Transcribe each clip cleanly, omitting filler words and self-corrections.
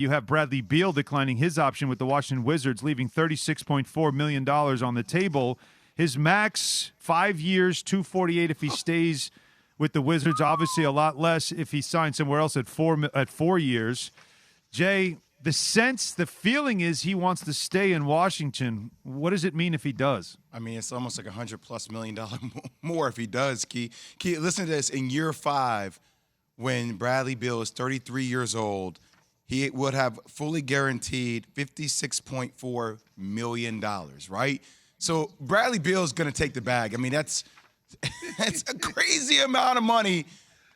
You have Bradley Beal declining his option with the Washington Wizards, leaving $36.4 million on the table. His max, 5 years, $248 if he stays with the Wizards. Obviously a lot less if he signs somewhere else at 4 years. Jay, the feeling is he wants to stay in Washington. What does it mean if he does? I mean, it's almost like $100+ million more if he does, Key. Key, listen to this. In year 5, when Bradley Beal is 33 years old, he would have fully guaranteed $56.4 million, right? So Bradley Beal is going to take the bag. I mean, that's a crazy amount of money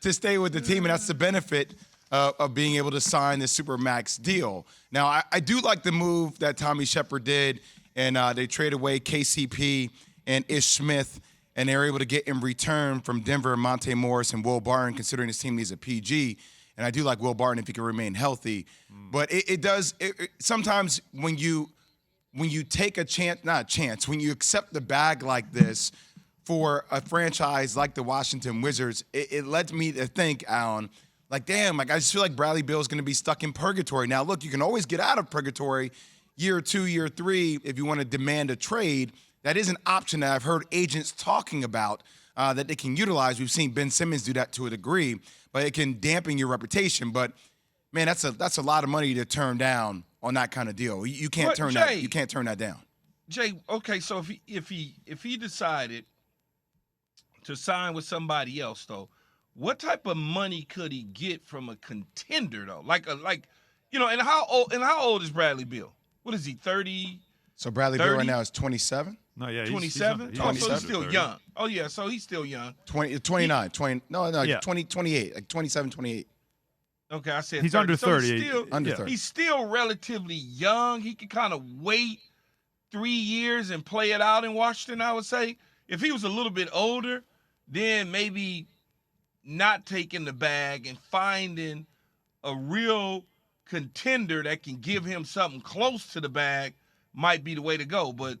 to stay with the team, and that's the benefit of being able to sign the Supermax deal. Now, I do like the move that Tommy Shepard did, and they traded away KCP and Ish Smith, and they were able to get in return from Denver Monte Morris and Will Barton, considering this team needs a PG. And I do like Will Barton if he can remain healthy. But it does sometimes when you take a chance, not a chance, when you accept the bag like this for a franchise like the Washington Wizards, it led me to think, Alan, like, damn, like I just feel like Bradley Beal is going to be stuck in purgatory. Now, look, you can always get out of purgatory year 2, year 3 if you want to demand a trade. That is an option that I've heard agents talking about that they can utilize. We've seen Ben Simmons do that to a degree, but it can dampen your reputation. But, man, that's a lot of money to turn down on that kind of deal. You can't turn that down. Jay, okay, so if he decided to sign with somebody else, though, what type of money could he get from a contender, though? And how old is Bradley Beal? What is he, 30? So Bradley Beal right now is 27? No, yeah, 27? So he's still young. Oh, yeah, so he's still young. 29, 28, like 27, 28. Okay, I said he's 30. under 30. He's still, under 30. He's still relatively young. He can kind of wait 3 years and play it out in Washington, I would say. If he was a little bit older, then maybe not taking the bag and finding a real contender that can give him something close to the bag might be the way to go. But,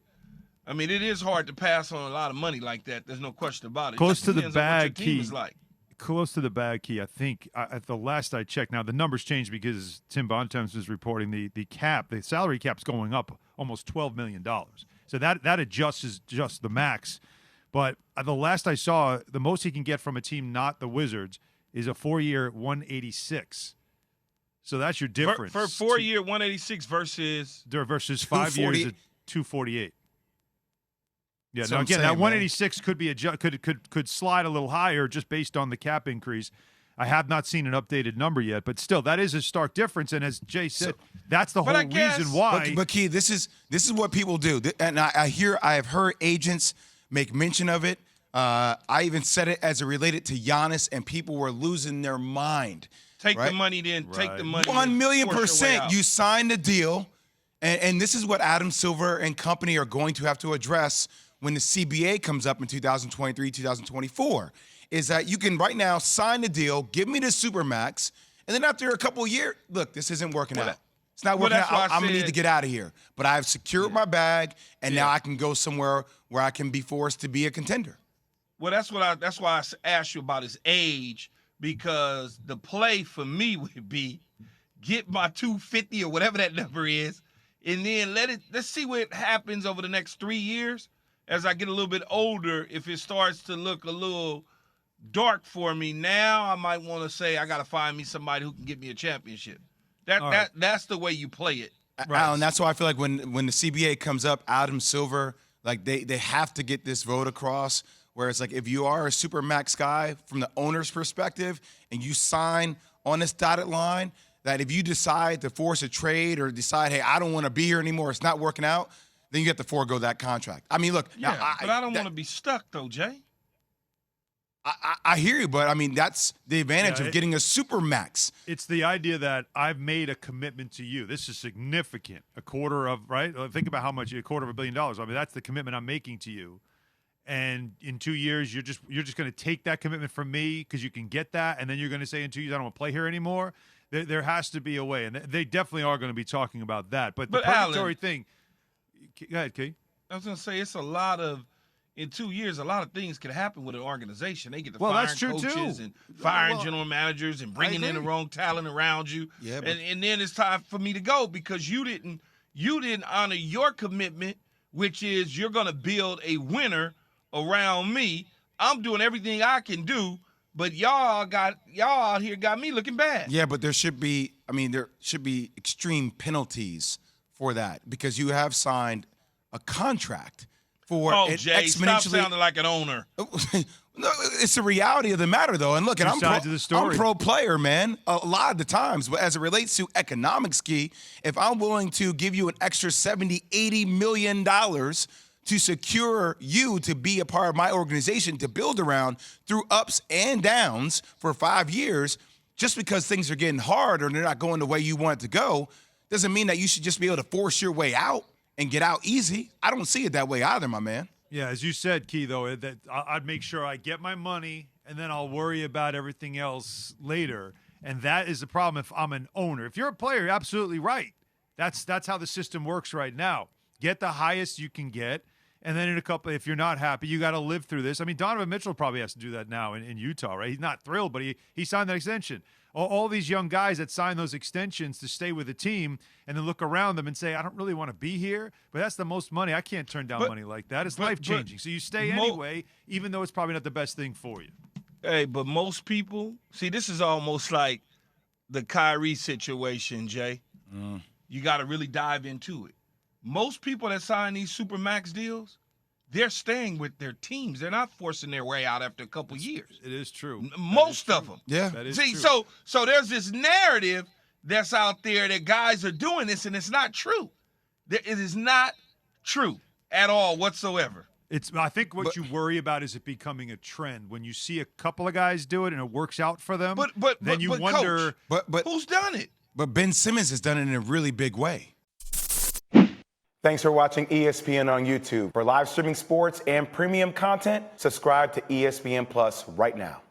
I mean, it is hard to pass on a lot of money like that. There's no question about it. Close to the bag, Key. Like. Close to the bag, Key. I think at the last I checked, now the numbers changed because Tim Bontemps was reporting the salary cap's going up almost $12 million. So that adjusts just the max. But the last I saw, the most he can get from a team not the Wizards is a 4-year $186. So that's your difference. For 4-year $186 versus 5 years at $248. Yeah. Now again, that 186 could be could slide a little higher just based on the cap increase. I have not seen an updated number yet, but still, that is a stark difference. And as Jay said, that's the whole reason why. But Key, this is what people do, and I have heard agents make mention of it. I even said it as it related to Giannis, and people were losing their mind. Take the money, then take the money. 1,000,000%. You signed the deal, and this is what Adam Silver and company are going to have to address when the CBA comes up in 2023, 2024, is that you can right now sign the deal, give me the Supermax, and then after a couple of years, look, this isn't working out. It's not working out. I'm going to need to get out of here. But I've secured my bag, and now I can go somewhere where I can be forced to be a contender. Well, that's why I asked you about his age, because the play for me would be get my 250 or whatever that number is, and then let's see what happens over the next 3 years. As I get a little bit older, if it starts to look a little dark for me, now I might want to say I got to find me somebody who can get me a championship. That's the way you play it. Right. Alan, that's why I feel like when the CBA comes up, Adam Silver, like they have to get this vote across, where it's like if you are a Supermax guy from the owner's perspective and you sign on this dotted line, that if you decide to force a trade or decide, hey, I don't want to be here anymore, it's not working out, then you have to forego that contract. I mean, look. Yeah, but I don't want to be stuck, though, Jay. I hear you, but, I mean, that's the advantage of getting a Supermax. It's the idea that I've made a commitment to you. This is significant. A quarter of, right? Think about how much, $250 million. I mean, that's the commitment I'm making to you. And in 2 years, you're just going to take that commitment from me because you can get that, and then you're going to say in 2 years, I don't want to play here anymore. There has to be a way, and they definitely are going to be talking about that. But the purgatory thing – go ahead, Key. I was going to say it's a lot of in 2 years, a lot of things can happen with an organization. They get to Well, firing that's true, coaches too. and firing Well, general managers and bringing in the agree. wrong talent around you. Yeah, but- and then it's time for me to go because you didn't honor your commitment, which is you're going to build a winner around me. I'm doing everything I can do, but y'all out here got me looking bad. Yeah, but there should be extreme penalties for that because you have signed a contract for Oh, an Jay, stop exponentially. sounding like an owner. No, it's the reality of the matter, though. And look, Two sides of the story. I'm pro player, man, a lot of the times. But as it relates to economics, Key, if I'm willing to give you an extra $70, $80 million to secure you to be a part of my organization to build around through ups and downs for 5 years, just because things are getting hard or they're not going the way you want it to go, doesn't mean that you should just be able to force your way out and get out easy. I don't see it that way either, my man. Yeah, as you said, Key, though, that I'd make sure I get my money and then I'll worry about everything else later. And that is the problem if I'm an owner. If you're a player, you're absolutely right. That's how the system works right now. Get the highest you can get. And then if you're not happy, you got to live through this. I mean, Donovan Mitchell probably has to do that now in Utah, right? He's not thrilled, but he signed that extension. All these young guys that sign those extensions to stay with the team and then look around them and say, I don't really want to be here, but that's the most money. I can't turn down money like that. It's life-changing. So you stay anyway, even though it's probably not the best thing for you. Hey, but most people, see, this is almost like the Kyrie situation, Jay. You got to really dive into it. Most people that sign these Supermax deals, they're staying with their teams. They're not forcing their way out after a couple years. It is true. Most of them. Yeah. That is See, true. so there's this narrative that's out there that guys are doing this, and it's not true. It is not true at all whatsoever. I think what you worry about is it becoming a trend. When you see a couple of guys do it and it works out for them, then you wonder. Coach, But who's done it? But Ben Simmons has done it in a really big way. Thanks for watching ESPN on YouTube. For live streaming sports and premium content, subscribe to ESPN Plus right now.